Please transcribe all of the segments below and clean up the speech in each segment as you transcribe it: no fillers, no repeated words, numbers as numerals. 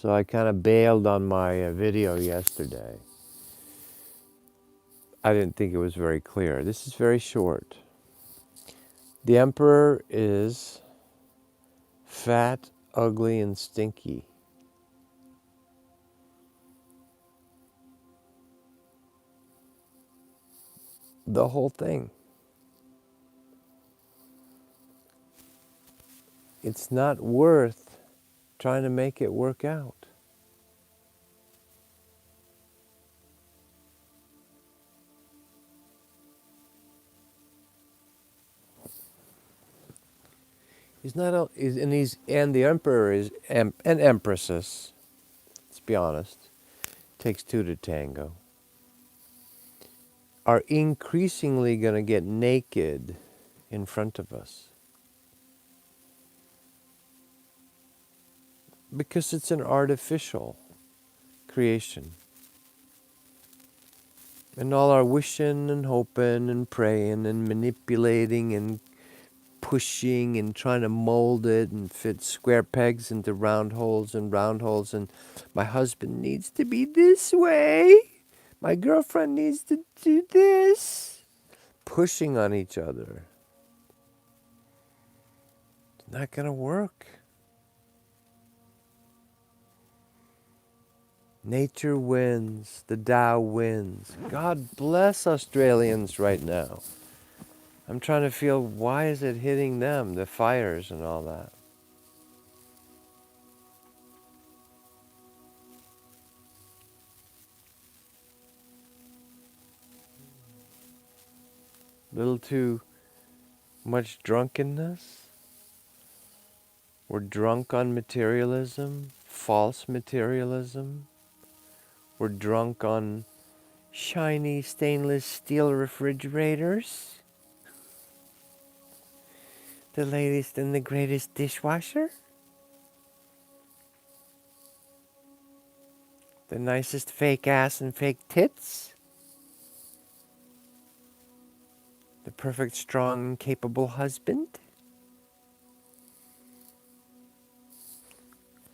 So I kind of bailed on my video yesterday. I didn't think it was very clear. This is very short. The emperor is fat, ugly, and stinky. The whole thing. It's not worth trying to make it work out. He's not, and the emperor is, and empresses, let's be honest, takes two to tango, are increasingly going to get naked in front of us. Because it's an artificial creation. And all our wishing and hoping and praying and manipulating and pushing and trying to mold it and fit square pegs into round holes and my husband needs to be this way. My girlfriend needs to do this. Pushing on each other. It's not going to work. Nature wins. The Tao wins. God bless Australians right now. I'm trying to feel, why is it hitting them, the fires and all that? Little too much drunkenness. We're drunk on materialism, false materialism. We're drunk on shiny stainless steel refrigerators. The latest and the greatest dishwasher. The nicest fake ass and fake tits. The perfect, strong, and capable husband.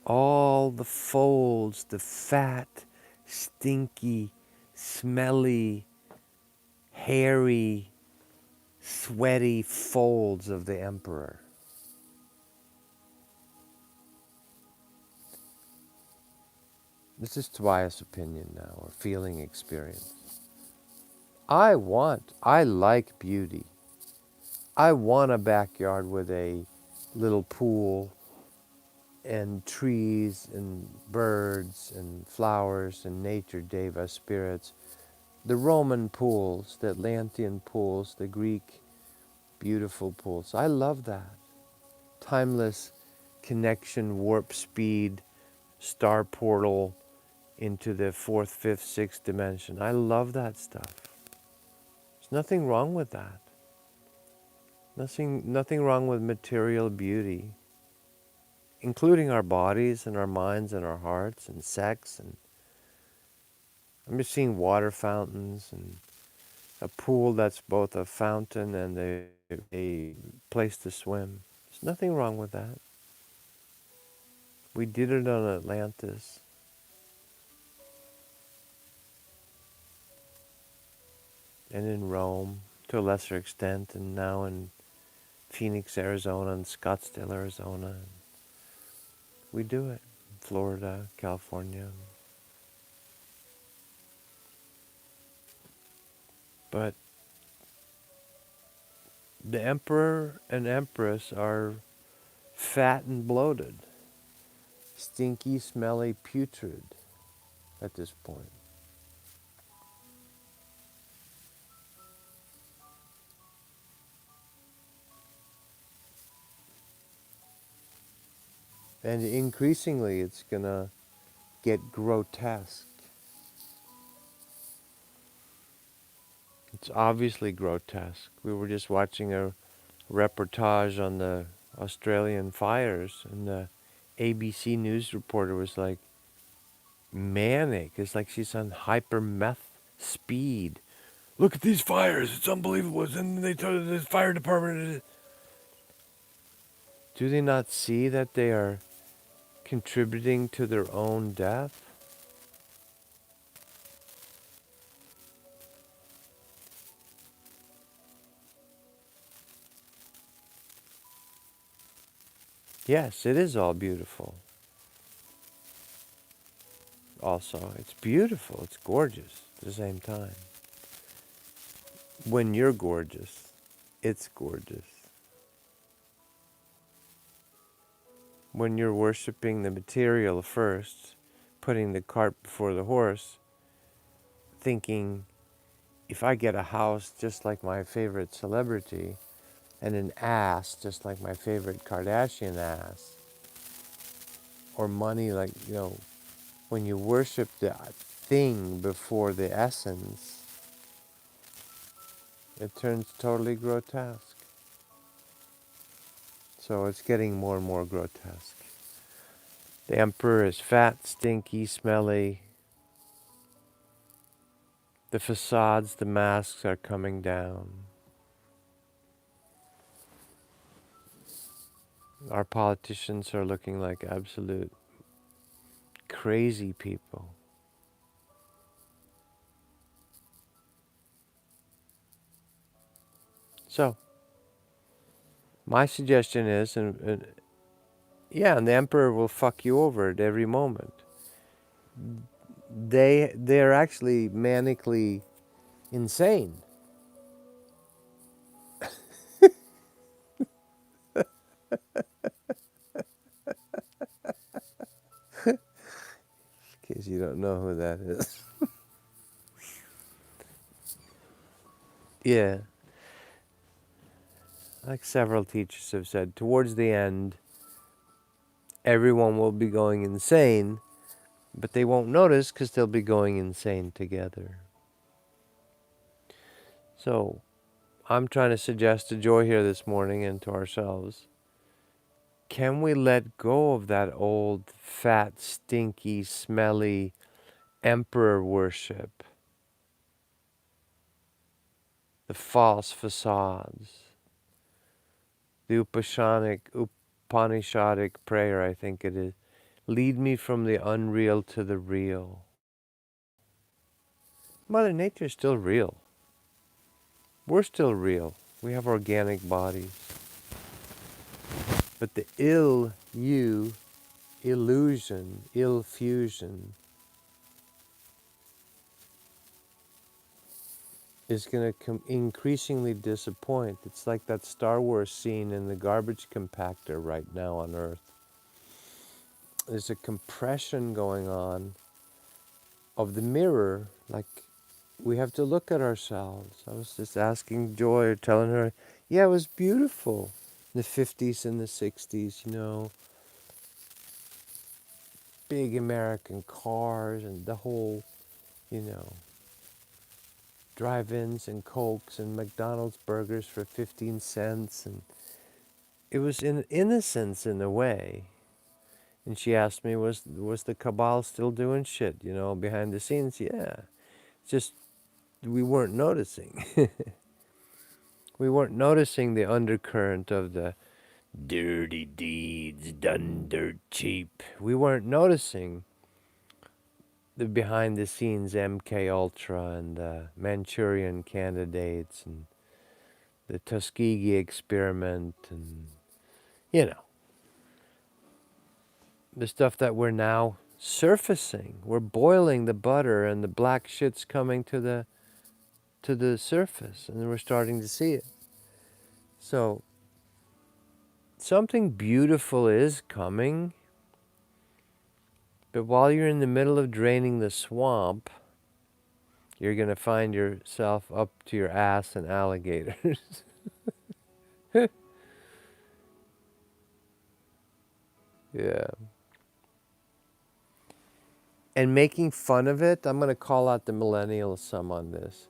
All the folds, the fat, stinky, smelly, hairy, sweaty folds of the emperor. This is Tobias' opinion now, or feeling experience. I like beauty. I want a backyard with a little pool and trees and birds and flowers and nature, deva, spirits. The Roman pools, the Atlantean pools, the Greek beautiful pools. I love that. Timeless connection, warp speed, star portal into the fourth, fifth, sixth dimension. I love that stuff. There's nothing wrong with that. Nothing wrong with material beauty, including our bodies and our minds and our hearts and sex. And I'm just seeing water fountains and a pool that's both a fountain and a place to swim. There's nothing wrong with that. We did it on Atlantis. And in Rome, to a lesser extent, and now in Phoenix, Arizona, and Scottsdale, Arizona. We do it. Florida, California. But the emperor and empress are fat and bloated, stinky, smelly, putrid at this point. And increasingly it's going to get grotesque. It's obviously grotesque. We were just watching a reportage on the Australian fires, and the ABC News reporter was like manic. It's like she's on hyper meth speed. Look at these fires. It's unbelievable. And they told the fire department. Do they not see that they are contributing to their own death? Yes, it is all beautiful. Also, it's beautiful, it's gorgeous at the same time. When you're gorgeous, it's gorgeous. When you're worshiping the material first, putting the cart before the horse, thinking, if I get a house just like my favorite celebrity, and an ass just like my favorite Kardashian ass, or money like, when you worship the thing before the essence, it turns totally grotesque. So it's getting more and more grotesque. The emperor is fat, stinky, smelly. The facades, the masks are coming down. Our politicians are looking like absolute crazy people. So, my suggestion is, and the emperor will fuck you over at every moment. They're actually manically insane. In case you don't know who that is. Yeah. Like several teachers have said, towards the end, everyone will be going insane, but they won't notice because they'll be going insane together. So, I'm trying to suggest to Joy here this morning and to ourselves, can we let go of that old, fat, stinky, smelly emperor worship? The false facades. The Upanishadic prayer, I think it is. Lead me from the unreal to the real. Mother Nature is still real. We're still real. We have organic bodies. But the illusion, ill fusion, is going to increasingly disappoint. It's like that Star Wars scene in the garbage compactor right now on Earth. There's a compression going on of the mirror, like we have to look at ourselves. I was just asking Joy, telling her, yeah, it was beautiful. In the 50s and the 60s, big American cars and the whole, you know, drive-ins and Cokes and McDonald's burgers for 15 cents. And it was in innocence in a way. And she asked me, was the cabal still doing shit, behind the scenes? Yeah. Just we weren't noticing. We weren't noticing the undercurrent of the dirty deeds done dirt cheap. We weren't noticing the behind the scenes MK Ultra and the Manchurian candidates and the Tuskegee experiment and the stuff that we're now surfacing. We're boiling the butter and the black shit's coming to the surface and we're starting to see it. So something beautiful is coming, but while you're in the middle of draining the swamp, you're going to find yourself up to your ass in alligators. Yeah. And making fun of it, I'm going to call out the millennials some on this.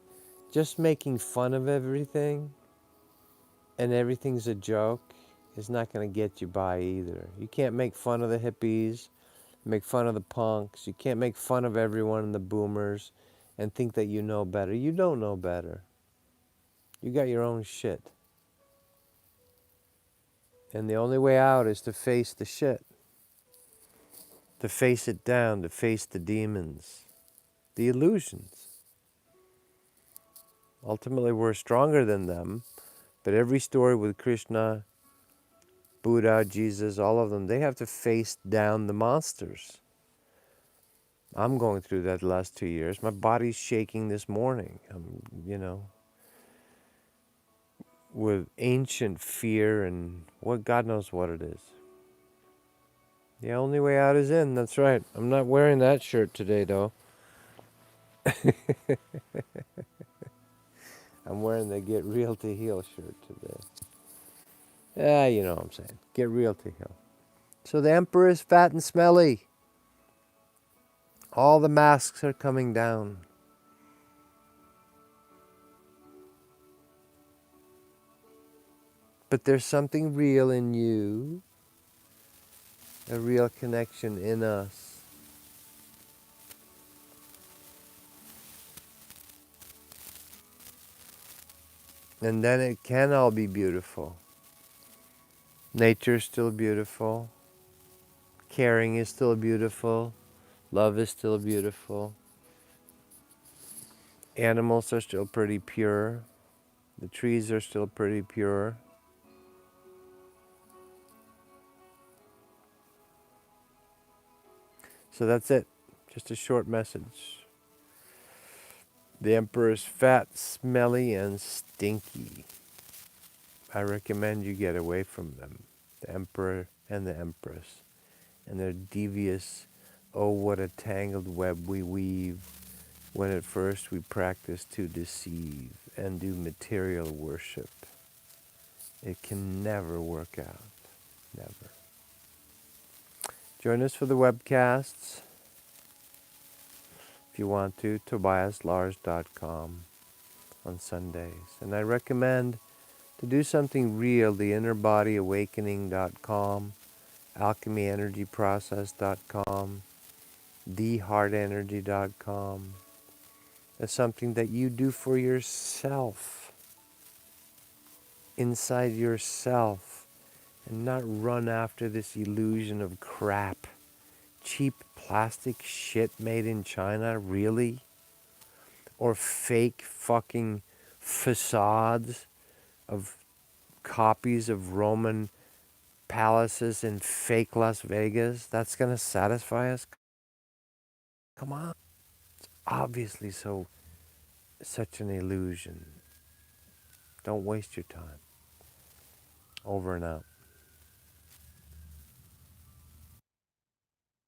Just making fun of everything and everything's a joke is not going to get you by either. You can't make fun of the hippies, make fun of the punks. You can't make fun of everyone and the boomers and think that you know better. You don't know better. You got your own shit. And the only way out is to face the shit. to face it down, to face the demons, the illusions. Ultimately, we're stronger than them, but every story with Krishna, Buddha, Jesus, all of them, they have to face down the monsters. I'm going through that the last 2 years. My body's shaking this morning. With ancient fear and what God knows what it is. The only way out is in, that's right. I'm not wearing that shirt today, though. I'm wearing the Get Real to Heal shirt today. Yeah, you know what I'm saying. Get real to heal. So the emperor is fat and smelly. All the masks are coming down. But there's something real in you, a real connection in us. And then it can all be beautiful. Nature's still beautiful. Caring is still beautiful. Love is still beautiful. Animals are still pretty pure. The trees are still pretty pure. So that's it. Just a short message. The emperor is fat, smelly, and stinky. I recommend you get away from them. The emperor and the empress. And their devious, oh, what a tangled web we weave when at first we practice to deceive and do material worship. It can never work out. Never. Join us for the webcasts if you want to, tobiaslars.com on Sundays. And I recommend to do something real, the innerbodyawakening.com, alchemyenergyprocess.com, theheartenergy.com. It's something that you do for yourself, inside yourself, and not run after this illusion of crap. Cheap plastic shit made in China, really? Or fake fucking facades of copies of Roman palaces in fake Las Vegas? That's going to satisfy us? Come on. It's obviously such an illusion. Don't waste your time. Over and out.